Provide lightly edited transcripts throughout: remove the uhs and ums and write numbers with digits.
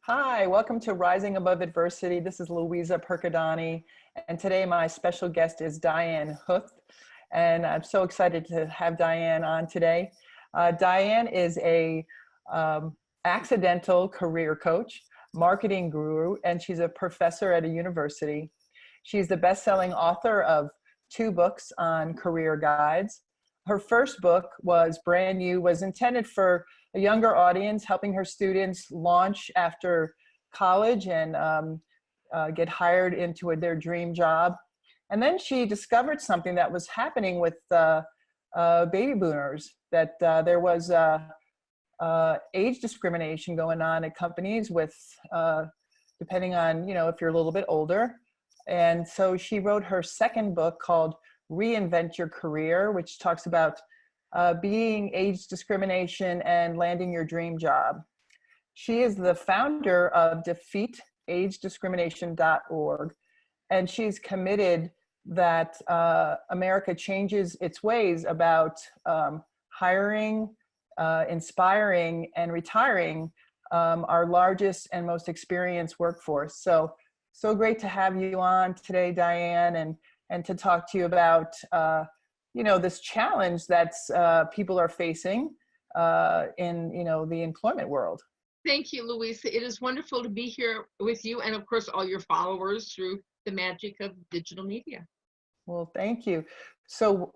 Hi, welcome to Rising Above Adversity. This is Louisa Percudani, and today my special guest is Diane Huth, and I'm so excited to have Diane on today. Diane is a accidental career coach, marketing guru, and she's a professor at a university. She's the best-selling author of 2 books on career guides. Her first book was brand new, was intended for a younger audience, helping her students launch after college and get hired into their dream job. And then she discovered something that was happening with baby boomers, that there was age discrimination going on at companies with, depending on, if you're a little bit older. And so she wrote her second book called Reinvent Your Career, which talks about being age discrimination and landing your dream job. She is the founder of defeatagediscrimination.org, and she's committed that America changes its ways about hiring, inspiring, and retiring our largest and most experienced workforce. So great to have you on today, Diane, and to talk to you about this challenge that's people are facing in the employment world. Thank you, Louisa. It is wonderful to be here with you and, of course, all your followers through the magic of digital media. Well, thank you. So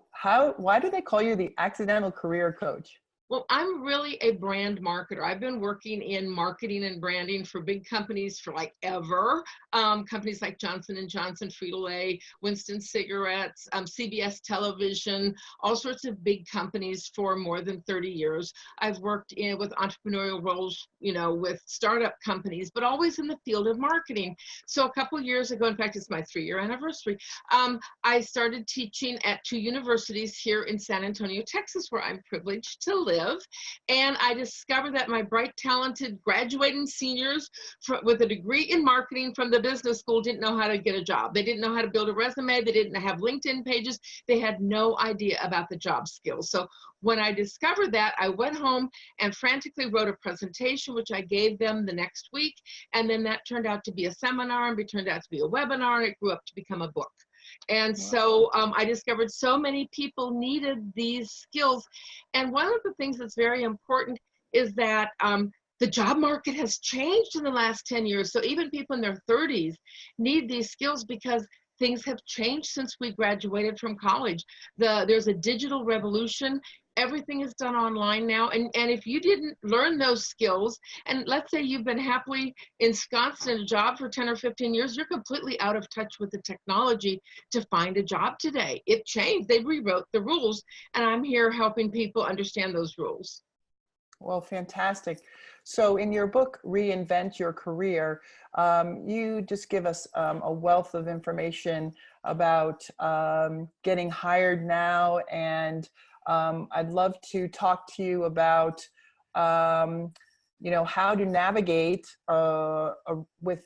why do they call you the accidental career coach? Well, I'm really a brand marketer. I've been working in marketing and branding for big companies for like ever. Companies like Johnson & Johnson, Frito-Lay, Winston Cigarettes, CBS Television, all sorts of big companies for more than 30 years. I've worked with entrepreneurial roles, with startup companies, but always in the field of marketing. So a couple of years ago, in fact, it's my 3-year anniversary, I started teaching at 2 universities here in San Antonio, Texas, where I'm privileged to live. And I discovered that my bright, talented graduating seniors with a degree in marketing from the business school didn't know how to get a job. They didn't know how to build a resume. They didn't have LinkedIn pages. They had no idea about the job skills. So when I discovered that, I went home and frantically wrote a presentation, which I gave them the next week. And then that turned out to be a seminar, and it turned out to be a webinar, and it grew up to become a book. And so I discovered so many people needed these skills. And one of the things that's very important is that the job market has changed in the last 10 years. So even people in their 30s need these skills because things have changed since we graduated from college. There's a digital revolution. Everything is done online now. And if you didn't learn those skills, and let's say you've been happily ensconced in a job for 10 or 15 years, you're completely out of touch with the technology to find a job today. It changed. They rewrote the rules, and I'm here helping people understand those rules. Well, fantastic. So in your book, Reinvent Your Career, you just give us a wealth of information about getting hired now, and I'd love to talk to you about, how to navigate with,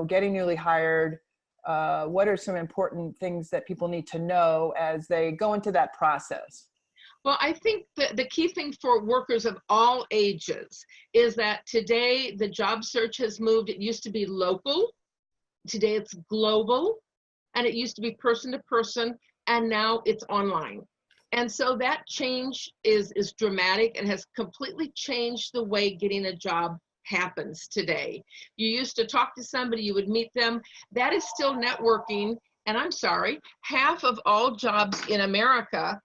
getting newly hired. What are some important things that people need to know as they go into that process? Well, I think the key thing for workers of all ages is that today the job search has moved. It used to be local. Today it's global. And it used to be person to person. And now it's online. And so that change is dramatic and has completely changed the way getting a job happens today. You used to talk to somebody, you would meet them. That is still networking. And I'm sorry, half of all jobs in America,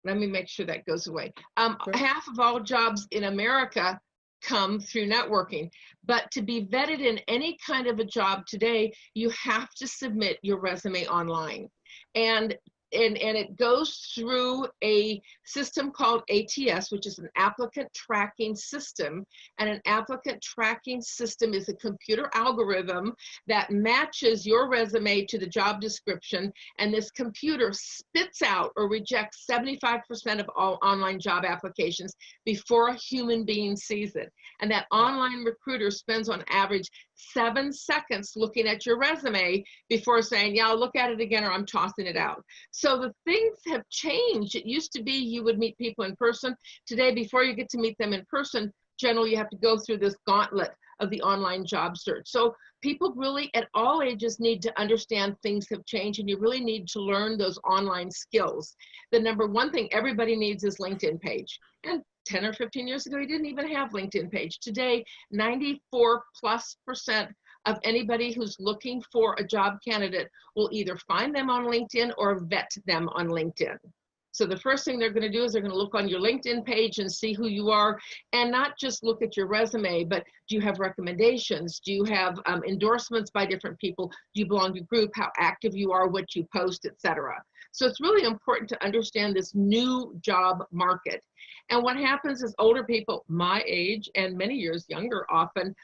let me make sure that goes away. Sure. Half of all jobs in America come through networking. But to be vetted in any kind of a job today, you have to submit your resume online. And it goes through a system called ATS, which is an applicant tracking system. And an applicant tracking system is a computer algorithm that matches your resume to the job description. And this computer spits out or rejects 75% of all online job applications before a human being sees it. And that online recruiter spends on average 7 seconds looking at your resume before saying, yeah, I'll look at it again, or I'm tossing it out. So the things have changed. It used to be you would meet people in person. Today, before you get to meet them in person, generally you have to go through this gauntlet of the online job search. So people really at all ages need to understand things have changed, and you really need to learn those online skills. The number one thing everybody needs is LinkedIn page. And 10 or 15 years ago, you didn't even have LinkedIn page. Today, 94+% of anybody who's looking for a job candidate will either find them on LinkedIn or vet them on LinkedIn. So the first thing they're going to do is they're going to look on your LinkedIn page and see who you are, and not just look at your resume, but do you have recommendations? Do you have endorsements by different people? Do you belong to a group? How active you are, what you post, etc. So it's really important to understand this new job market. And what happens is older people my age and many years younger often,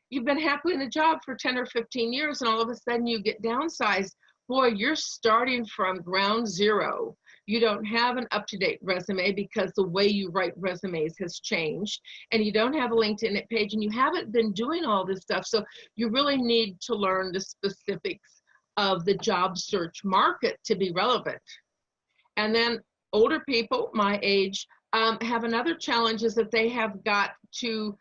you've been happy in a job for 10 or 15 years, and all of a sudden you get downsized. Boy, you're starting from ground zero. You don't have an up-to-date resume because the way you write resumes has changed, and you don't have a LinkedIn page, and you haven't been doing all this stuff. So you really need to learn the specifics of the job search market to be relevant. And then older people my age have another challenge, is that they have got to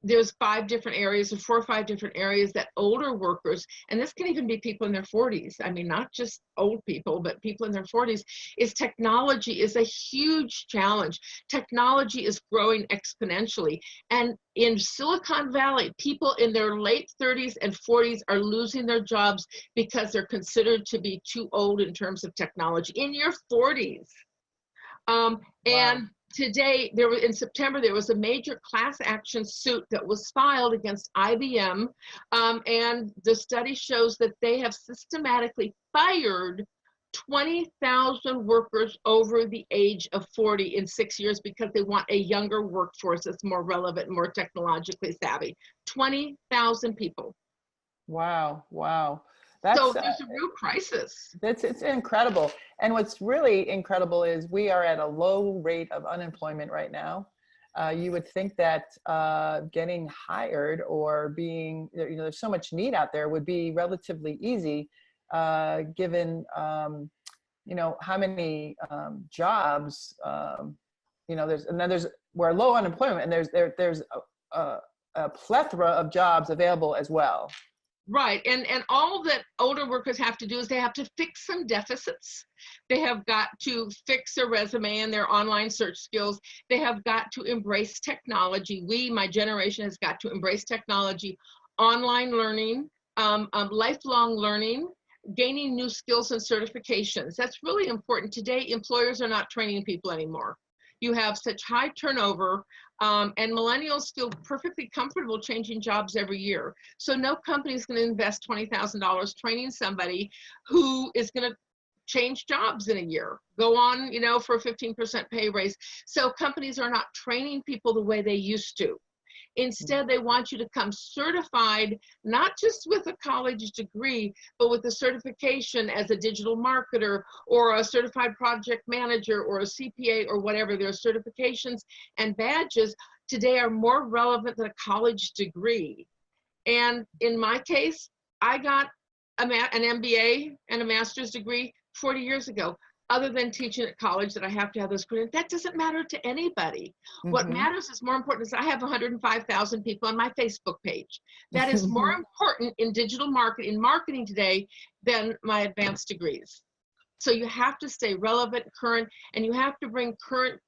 there's 5 different areas, or 4 or 5 different areas that older workers, and this can even be people in their 40s, I mean, not just old people, but people in their 40s, is technology is a huge challenge. Technology is growing exponentially. And in Silicon Valley, people in their late 30s and 40s are losing their jobs because they're considered to be too old in terms of technology. In your 40s. Wow. And today, in September, there was a major class action suit that was filed against IBM, and the study shows that they have systematically fired 20,000 workers over the age of 40 in 6 years because they want a younger workforce that's more relevant, more technologically savvy. 20,000 people. Wow, wow. So there's a real crisis. It's incredible. And what's really incredible is we are at a low rate of unemployment right now. You would think that getting hired or being, there's so much need out there would be relatively easy, given, how many jobs, we're low unemployment, and there's a plethora of jobs available as well. Right, and all that older workers have to do is they have to fix some deficits. They have got to fix their resume and their online search skills. They have got to embrace technology. My generation has got to embrace technology, online learning, lifelong learning, gaining new skills and certifications. That's really important. Today, employers are not training people anymore. You have such high turnover, and millennials feel perfectly comfortable changing jobs every year. So no company is going to invest $20,000 training somebody who is going to change jobs in a year, go on, for a 15% pay raise. So companies are not training people the way they used to. Instead, they want you to come certified, not just with a college degree, but with a certification as a digital marketer or a certified project manager or a CPA or whatever. Their certifications and badges today are more relevant than a college degree. And in my case, I got an MBA and a master's degree 40 years ago. Other than teaching at college that I have to have those credentials, that doesn't matter to anybody. Mm-hmm. What matters is more important is I have 105,000 people on my Facebook page. That is more important in digital marketing today than my advanced degrees. So you have to stay relevant, current, and you have to bring current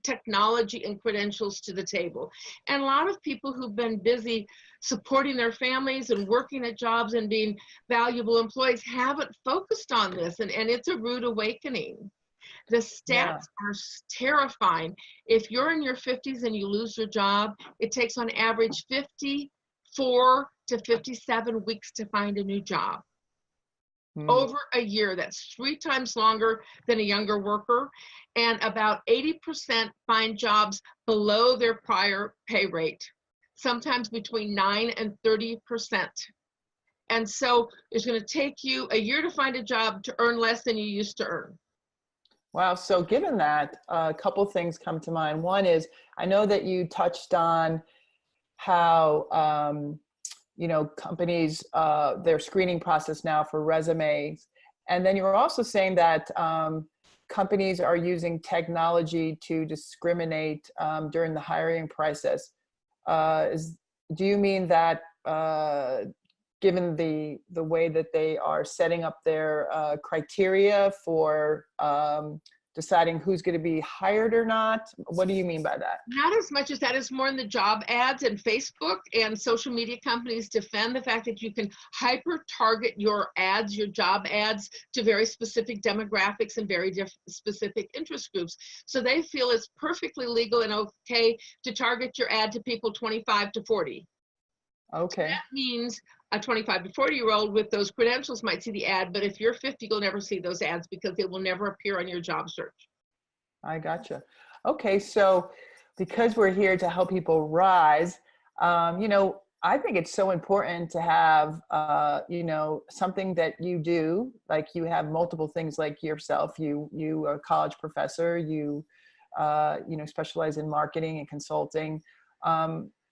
technology and credentials to the table. And a lot of people who've been busy supporting their families and working at jobs and being valuable employees haven't focused on this, and it's a rude awakening. The stats are terrifying. If you're in your 50s and you lose your job, it takes on average 54 to 57 weeks to find a new job. Over a year. That's 3 times longer than a younger worker. And about 80% find jobs below their prior pay rate, sometimes between 9 and 30%. And so it's going to take you a year to find a job to earn less than you used to earn. Wow. So given that, a couple things come to mind. One is, I know that you touched on how, companies, their screening process now for resumes. And then you were also saying that companies are using technology to discriminate during the hiring process. do you mean that given the way that they are setting up their criteria for deciding who's going to be hired or not? What do you mean by that? Not as much as that, is more in the job ads, and Facebook and social media companies defend the fact that you can hyper target your ads, your job ads, to very specific demographics and very specific interest groups. So they feel it's perfectly legal and okay to target your ad to people 25 to 40. Okay. So that means a 25 to 40-year-old with those credentials might see the ad, but if you're 50, you'll never see those ads because they will never appear on your job search. I gotcha. Okay, so because we're here to help people rise, you know, I think it's so important to have, you know, something that you do, like you have multiple things like yourself. You are a college professor, you know, specialize in marketing and consulting.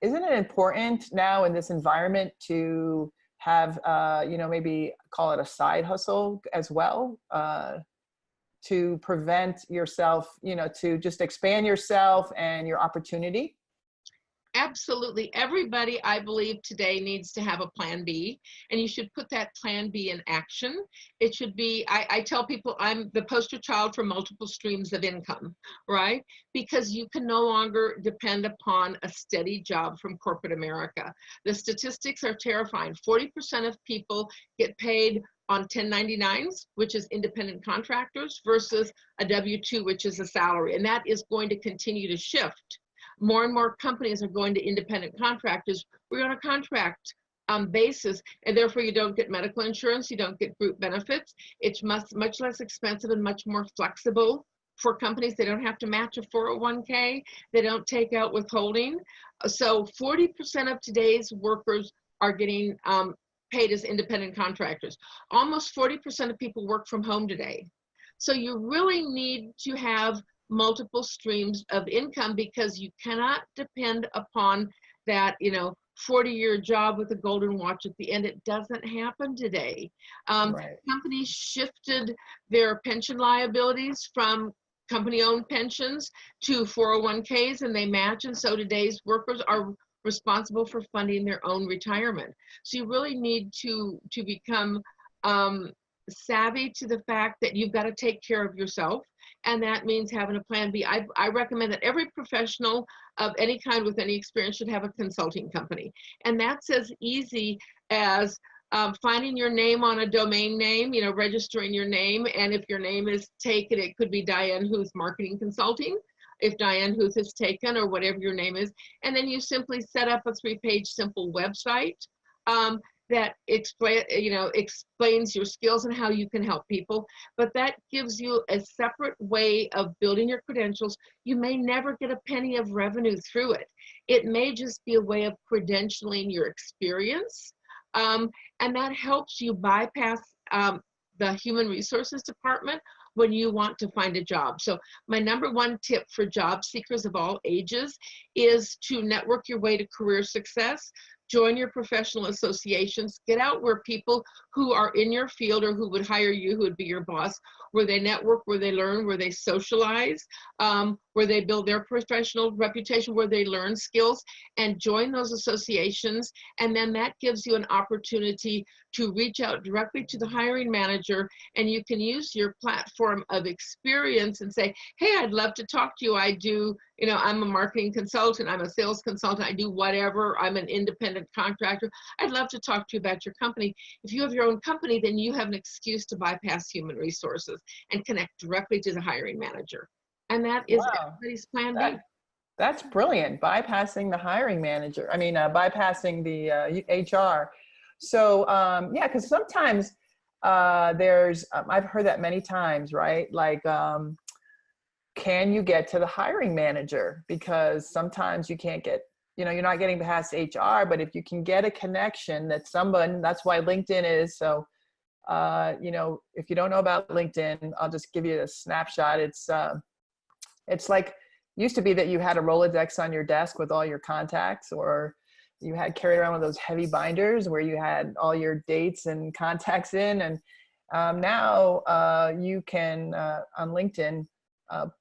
Isn't it important now in this environment to have, you know, maybe call it a side hustle as well? To prevent yourself, you know, to just expand yourself and your opportunity? Absolutely. Everybody, I believe, today needs to have a plan B, and you should put that plan B in action. It should be, I tell people I'm the poster child for multiple streams of income, right? Because you can no longer depend upon a steady job from corporate America. The statistics are terrifying. 40% of people get paid on 1099s, which is independent contractors, versus a W-2, which is a salary. And that is going to continue to shift. More and more companies are going to independent contractors. We're on a contract basis, and therefore you don't get medical insurance, you don't get group benefits. It's much less expensive and much more flexible for companies. They don't have to match a 401k. They don't take out withholding. So 40% of today's workers are getting paid as independent contractors. Almost 40% of people work from home today. So you really need to have multiple streams of income, because you cannot depend upon that, you know, 40-year job with a golden watch at the end. It doesn't happen today. Right. Companies shifted their pension liabilities from company-owned pensions to 401ks, and they match, and so today's workers are responsible for funding their own retirement. So you really need to become savvy to the fact that you've got to take care of yourself, and that means having a plan B. I recommend that every professional of any kind with any experience should have a consulting company, and that's as easy as finding your name on a domain name, you know, registering your name, and if your name is taken, it could be Diane Huth Marketing Consulting, if Diane Huth is taken, or whatever your name is, and then you simply set up a 3-page simple website that explains your skills and how you can help people. But that gives you a separate way of building your credentials. You may never get a penny of revenue through it. It may just be a way of credentialing your experience. And that helps you bypass the human resources department when you want to find a job. So my number one tip for job seekers of all ages is to network your way to career success. Join your professional associations, get out where people who are in your field or who would hire you, who would be your boss, where they network, where they learn, where they socialize, where they build their professional reputation, where they learn skills, and join those associations. And then that gives you an opportunity to reach out directly to the hiring manager, and you can use your platform of experience and say, hey, I'd love to talk to you. I do, you know, I'm a marketing consultant, I'm a sales consultant, I do whatever, I'm an independent contractor. I'd love to talk to you about your company. If you have your own company, then you have an excuse to bypass human resources and connect directly to the hiring manager. And that is Wow. everybody's plan B. That's brilliant. Bypassing the hiring manager. I mean, bypassing the HR. So yeah, because sometimes there's, I've heard that many times, right? Like, can you get to the hiring manager? Because sometimes you can't get, you know, you're not getting past HR, but if you can get a connection that someone, that's why LinkedIn is. So, you know, if you don't know about LinkedIn, I'll just give you a snapshot. It's like, used to be that you had a Rolodex on your desk with all your contacts, or you had carried around one of those heavy binders where you had all your dates and contacts in. And now you can, on LinkedIn,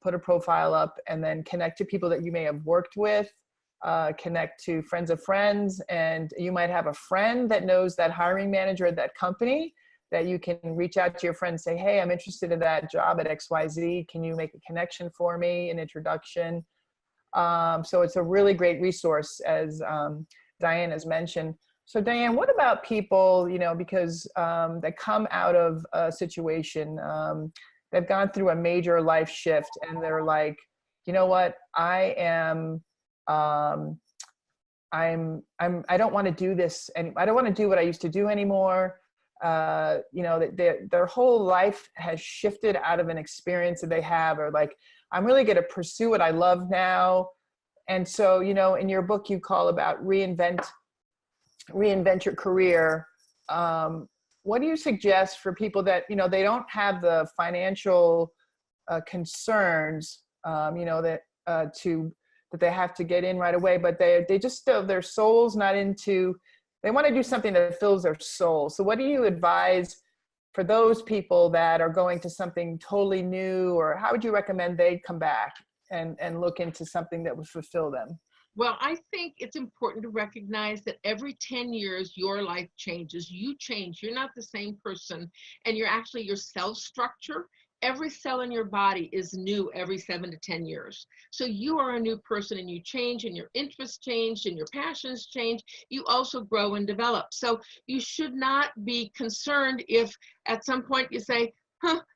put a profile up and then connect to people that you may have worked with, connect to friends of friends, and you might have a friend that knows that hiring manager at that company that you can reach out to your friend and say, hey, I'm interested in that job at XYZ. Can you make a connection for me, an introduction? So it's a really great resource, as Diane has mentioned. So Diane, what about people, because that come out of a situation, they've gone through a major life shift and they're like, you know what, I don't want to do this, and I don't want to do what I used to do anymore. Their whole life has shifted out of an experience that they have, or like, I'm really going to pursue what I love now. And so, in your book, you call about reinvent your career. What do you suggest for people that, they don't have the financial concerns, that they have to get in right away, but they just, their soul's not into, they want to do something that fills their soul. So what do you advise for those people that are going to something totally new, or how would you recommend they come back and look into something that would fulfill them? Well, I think it's important to recognize that every 10 years, your life changes. You change. You're not the same person. And your cell structure, every cell in your body is new every 7 to 10 years. So you are a new person, and you change, and your interests change, and your passions change. You also grow and develop. So you should not be concerned if at some point you say,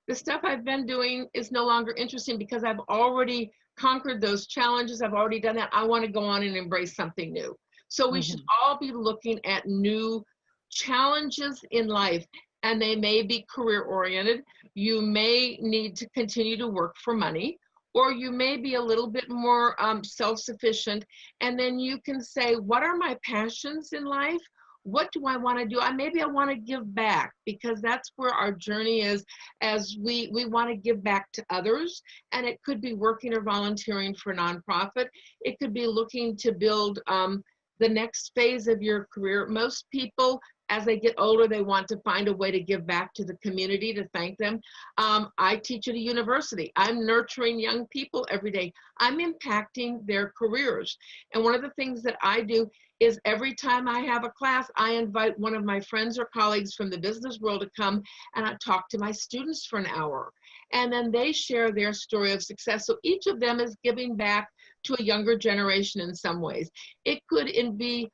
the stuff I've been doing is no longer interesting because I've already conquered those challenges. I've already done that. I want to go on and embrace something new. So we should all be looking at new challenges in life, and they may be career oriented. You may need to continue to work for money, or you may be a little bit more self-sufficient. And then you can say, what are my passions in life? What do I want to do? Maybe I want to give back, because that's where our journey is, as we want to give back to others. And it could be working or volunteering for a nonprofit. It could be looking to build the next phase of your career. Most people, as they get older, they want to find a way to give back to the community, to thank them. I teach at a university. I'm nurturing young people every day. I'm impacting their careers. And one of the things that I do is every time I have a class, I invite one of my friends or colleagues from the business world to come, and I talk to my students for an hour. And then they share their story of success. So each of them is giving back to a younger generation in some ways. It could be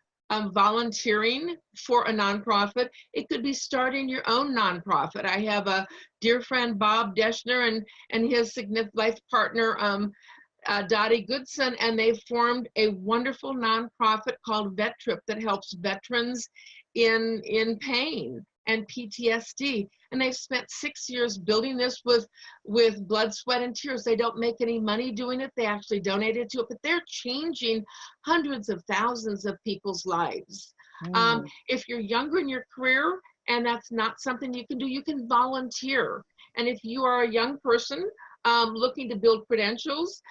volunteering for a nonprofit. It could be starting your own nonprofit. I have a dear friend, Bob Deschner, and his significant life partner, Dottie Goodson, and they formed a wonderful nonprofit called Vet Trip that helps veterans in pain and PTSD. And they've spent 6 years building this with blood, sweat, and tears. They don't make any money doing it. They actually donated to it, but they're changing hundreds of thousands of people's lives. If you're younger in your career and that's not something you can do, you can volunteer. And if you are a young person looking to build credentials,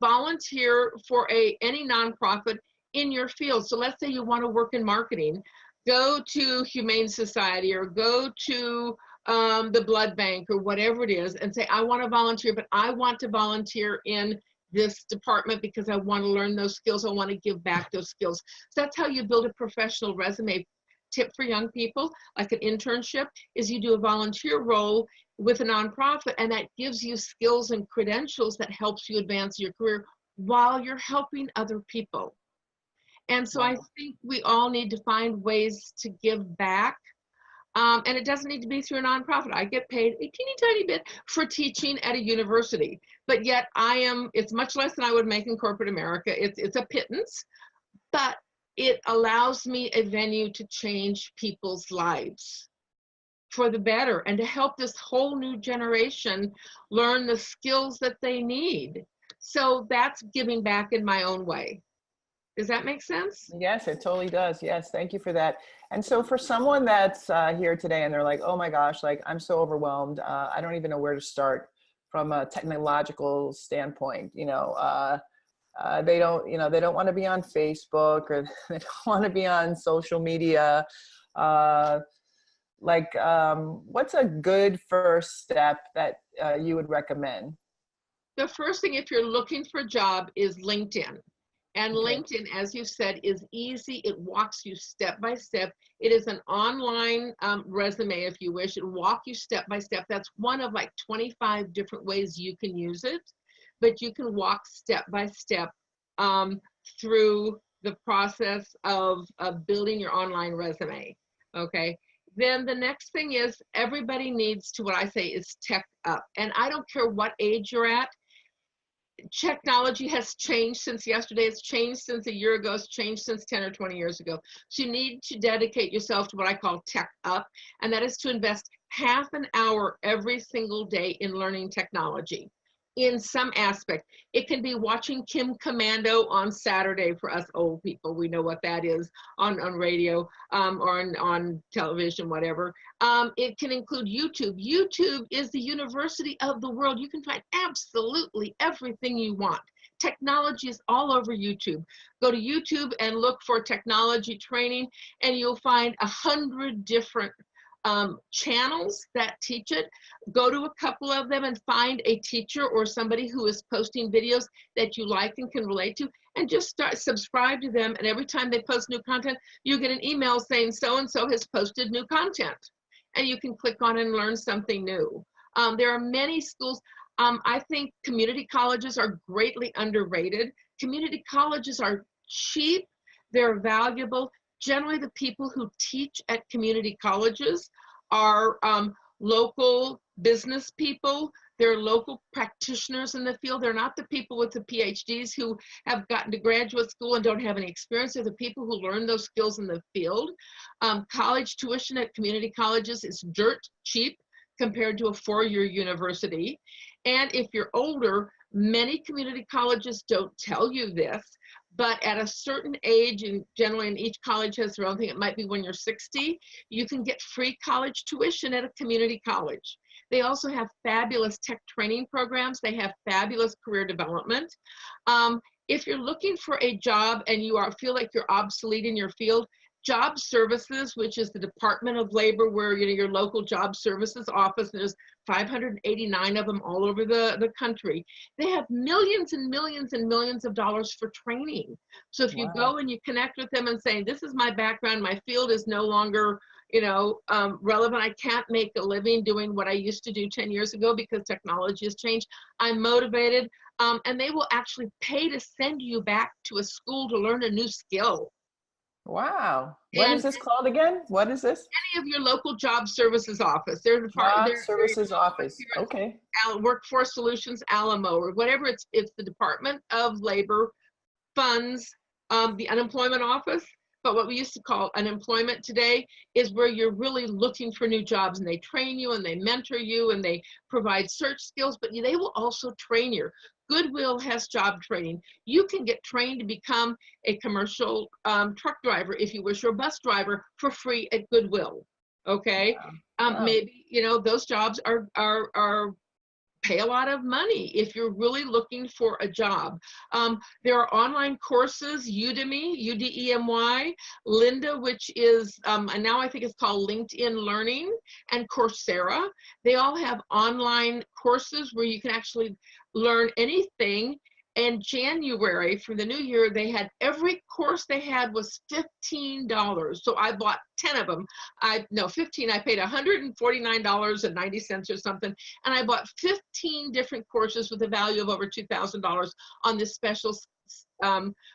volunteer for any nonprofit in your field. So let's say you want to work in marketing, go to Humane Society or go to the blood bank or whatever it is, and say, I want to volunteer, but I want to volunteer in this department because I want to learn those skills. I want to give back those skills. So that's how you build a professional resume. Tip for young people, like an internship, is you do a volunteer role with a nonprofit, and that gives you skills and credentials that helps you advance your career while you're helping other people. And so I think we all need to find ways to give back. And it doesn't need to be through a nonprofit. I get paid a teeny tiny bit for teaching at a university, but yet it's much less than I would make in corporate America. It's a pittance, but it allows me a venue to change people's lives for the better and to help this whole new generation learn the skills that they need. So that's giving back in my own way. Does that make sense? Yes, it totally does. Yes, thank you for that. And so for someone that's here today and they're like, oh my gosh, like I'm so overwhelmed. I don't even know where to start from a technological standpoint. They don't want to be on Facebook, or they don't want to be on social media. What's a good first step that you would recommend? The first thing, if you're looking for a job, is LinkedIn. And Okay. LinkedIn, as you said, is easy. It walks you step by step. It is an online resume, if you wish. It'll walk you step by step. That's one of like 25 different ways you can use it, but you can walk step by step through the process of building your online resume. Okay. Then the next thing is everybody needs to, what I say is tech up. And I don't care what age you're at. Technology has changed since yesterday. It's changed since a year ago. It's changed since 10 or 20 years ago. So you need to dedicate yourself to what I call tech up, and that is to invest half an hour every single day in learning technology in some aspect. It can be watching Kim Commando on Saturday for us old people. We know what that is on radio or on television, whatever. It can include YouTube. YouTube is the university of the world. You can find absolutely everything you want. Technology is all over YouTube. Go to YouTube and look for technology training, and you'll find 100 different channels that teach it. Go to a couple of them and find a teacher or somebody who is posting videos that you like and can relate to, and just start subscribe to them. And every time they post new content, you get an email saying so-and-so has posted new content, and you can click on it and learn something new. There are many schools. I think community colleges are greatly underrated. Community colleges are cheap, they're valuable. Generally, the people who teach at community colleges are local business people. They're local practitioners in the field. They're not the people with the PhDs who have gotten to graduate school and don't have any experience. They're the people who learn those skills in the field. College tuition at community colleges is dirt cheap compared to a four-year university. And if you're older, many community colleges don't tell you this, but at a certain age, and generally in each college has their own thing, it might be when you're 60, you can get free college tuition at a community college. They also have fabulous tech training programs. They have fabulous career development. If you're looking for a job and you feel like you're obsolete in your field, Job Services, which is the Department of Labor, where your local job services office, there's 589 of them all over the country. They have millions and millions and millions of dollars for training. So if you go and you connect with them and say, this is my background, my field is no longer relevant, I can't make a living doing what I used to do 10 years ago because technology has changed, I'm motivated, and they will actually pay to send you back to a school to learn a new skill. Wow. What is this called again? What is this? Any of your local job services office. They're Job Services Office. Okay. Workforce Solutions, Alamo, or whatever. It's the Department of Labor funds the unemployment office. But what we used to call unemployment today is where you're really looking for new jobs, and they train you and they mentor you and they provide search skills, but they will also train you. Goodwill has job training. You can get trained to become a commercial truck driver, if you wish, or a bus driver for free at Goodwill. Okay. Wow. Maybe, those jobs are pay a lot of money if you're really looking for a job. There are online courses, Udemy, U-D-E-M-Y, Lynda, which is, and now I think it's called LinkedIn Learning, and Coursera. They all have online courses where you can actually learn anything. In January, for the new year, they had every course they had was $15. So I bought 10 of them. 15. I paid $149.90 or something. And I bought 15 different courses with a value of over $2,000 on this special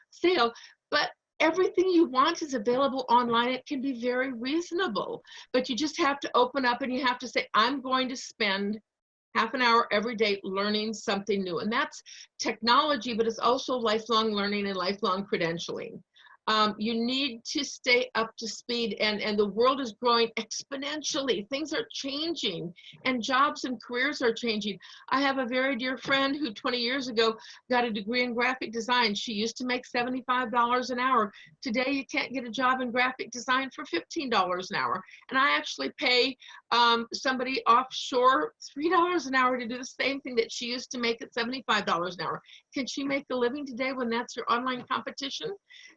sale. But everything you want is available online. It can be very reasonable, but you just have to open up and you have to say, I'm going to spend half an hour every day learning something new. And that's technology, but it's also lifelong learning and lifelong credentialing. You need to stay up to speed, and the world is growing exponentially. Things are changing, and jobs and careers are changing. I have a very dear friend who 20 years ago got a degree in graphic design. She used to make $75 an hour. Today, you can't get a job in graphic design for $15 an hour. And I actually pay somebody offshore $3 an hour to do the same thing that she used to make at $75 an hour. Can she make a living today when that's your online competition?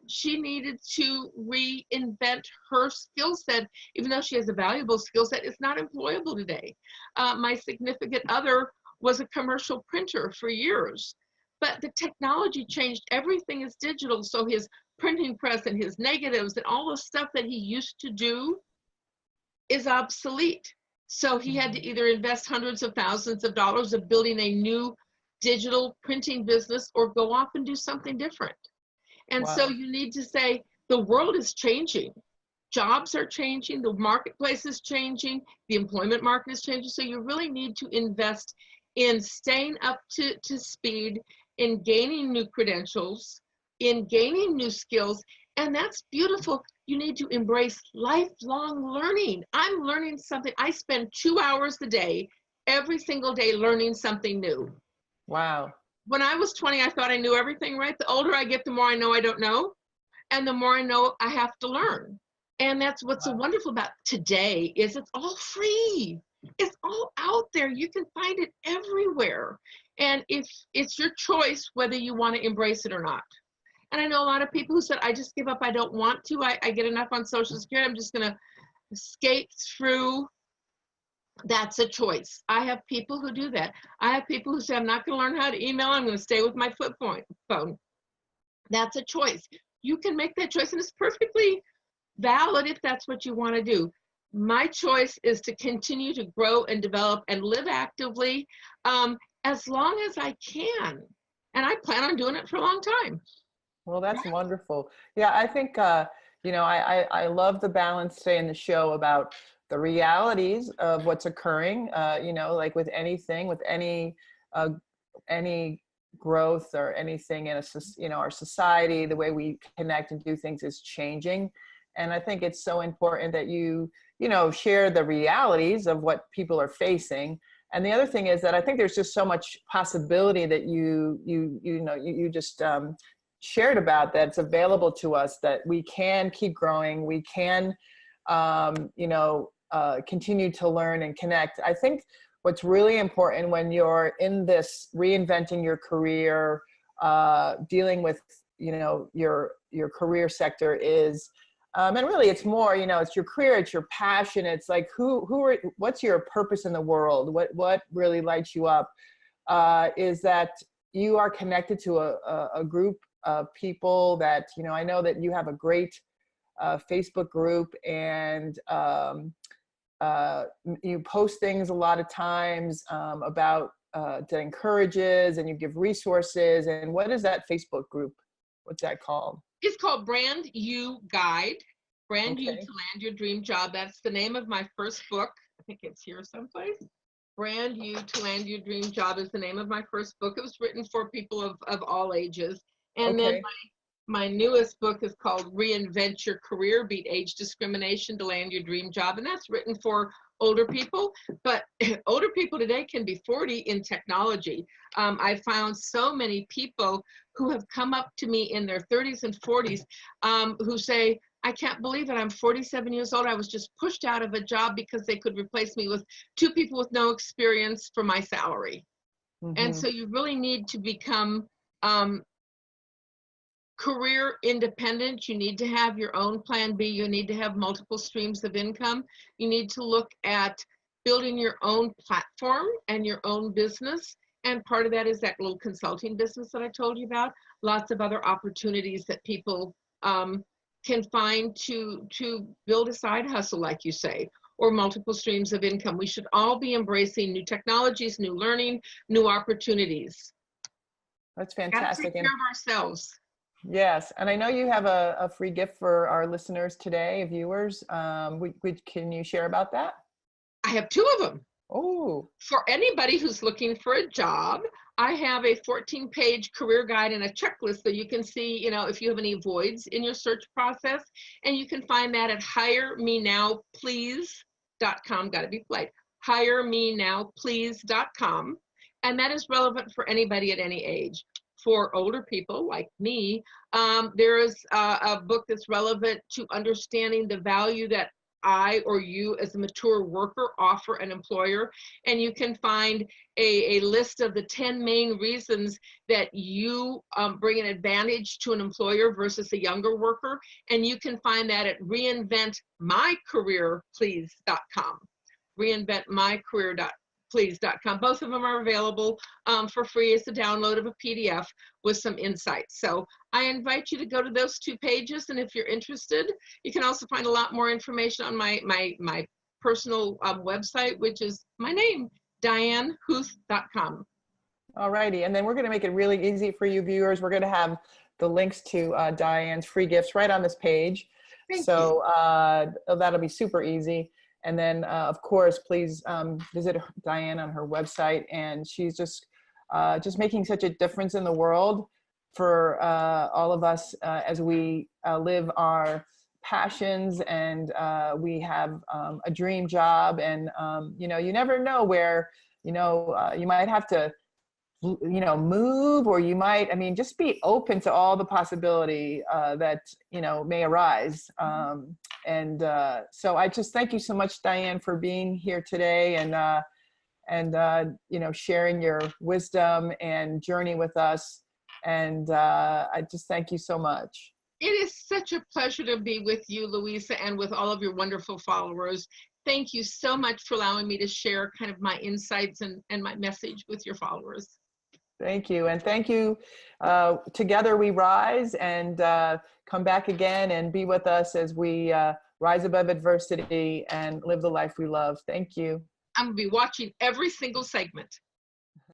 She needed to reinvent her skill set. Even though she has a valuable skill set, it's not employable today. My significant other was a commercial printer for years. but the technology changed. Everything is digital. So his printing press and his negatives and all the stuff that he used to do is obsolete. So he had to either invest hundreds of thousands of dollars of building a new digital printing business or go off and do something different. And so Wow. you need to say, the world is changing. Jobs are changing, the marketplace is changing, the employment market is changing. So you really need to invest in staying up to speed, in gaining new credentials, in gaining new skills. And that's beautiful. You need to embrace lifelong learning. I'm learning something. I spend 2 hours a day, every single day, learning something new. Wow. When I was 20, I thought I knew everything, right? The older I get, the more I know I don't know. And the more I know I have to learn. And that's what's so Wow. wonderful about today is it's all free. It's all out there. You can find it everywhere. And if it's your choice whether you want to embrace it or not. And I know a lot of people who said, I just give up. I don't want to. I get enough on Social Security. I'm just going to skate through. That's a choice. I have people who do that. I have people who say, I'm not going to learn how to email. I'm going to stay with my phone. That's a choice. You can make that choice, and it's perfectly valid if that's what you want to do. My choice is to continue to grow and develop and live actively as long as I can. And I plan on doing it for a long time. Well, that's wonderful. Yeah, I think, I love the balance today in the show about the realities of what's occurring, like with anything, with any growth or anything in our society, the way we connect and do things is changing. And I think it's so important that you share the realities of what people are facing. And the other thing is that I think there's just so much possibility that you just shared about that's available to us, that we can keep growing, we can continue to learn and connect. I think what's really important when you're in this reinventing your career, dealing with your career sector is, and really it's more, it's your career, it's your passion, it's like what's your purpose in the world, what really lights you up, is that you are connected to a group of people that, I know that you have a great Facebook group, and you post things a lot of times about that encourages, and you give resources. And what is that Facebook group? What's that called? It's called Brand You Guide. Brand You to Okay. Land Your Dream Job. That's the name of my first book. I think it's here someplace. Brand You to Land Your Dream Job is the name of my first book. It was written for people of all ages. And then Okay. my newest book is called Reinvent Your Career, Beat Age Discrimination to Land Your Dream Job. And that's written for older people, but older people today can be 40 in technology. I found so many people who have come up to me in their 30s and 40s who say, I can't believe it. I'm 47 years old. I was just pushed out of a job because they could replace me with 2 people with no experience for my salary. And so you really need to become career independent. You need to have your own plan B. You need to have multiple streams of income. You need to look at building your own platform and your own business. And part of that is that little consulting business that I told you about. Lots of other opportunities that people can find to build a side hustle, like you say, or multiple streams of income. We should all be embracing new technologies, new learning, new opportunities. That's Gotta fantastic. take care of ourselves. Yes, and I know you have a free gift for our listeners today, viewers. Can you share about that? I have 2 of them. Oh, For anybody who's looking for a job, I have a 14-page career guide and a checklist so you can see, if you have any voids in your search process. And you can find that at hiremenow.please.com. Got to be polite. hiremenow.please.com. And that is relevant for anybody at any age. For older people like me, there is a book that's relevant to understanding the value that I or you as a mature worker offer an employer. And you can find a list of the 10 main reasons that you bring an advantage to an employer versus a younger worker. And you can find that at reinventmycareerplease.com. reinventmycareer.com. please.com. Both of them are available for free as a download of a PDF with some insights. So I invite you to go to those 2 pages. And if you're interested, you can also find a lot more information on my personal website, which is my name, DianeHuth.com. All righty. And then we're going to make it really easy for you viewers. We're going to have the links to Diane's free gifts right on this page. Thank So that'll be super easy. And then, of course, please visit Diane on her website. And she's just making such a difference in the world for all of us as we live our passions, and we have a dream job. And, you know, you never know where, you know, you might have to, you know, move, or you might, I mean, just be open to all the possibility that, you know, may arise. So I just thank you so much, Diane, for being here today and you know, sharing your wisdom and journey with us. And I just thank you so much. It is such a pleasure to be with you, Louisa, and with all of your wonderful followers. Thank you so much for allowing me to share kind of my insights and my message with your followers. Thank you. And thank you. Together we rise, and come back again and be with us as we rise above adversity and live the life we love. Thank you. I'm going to be watching every single segment.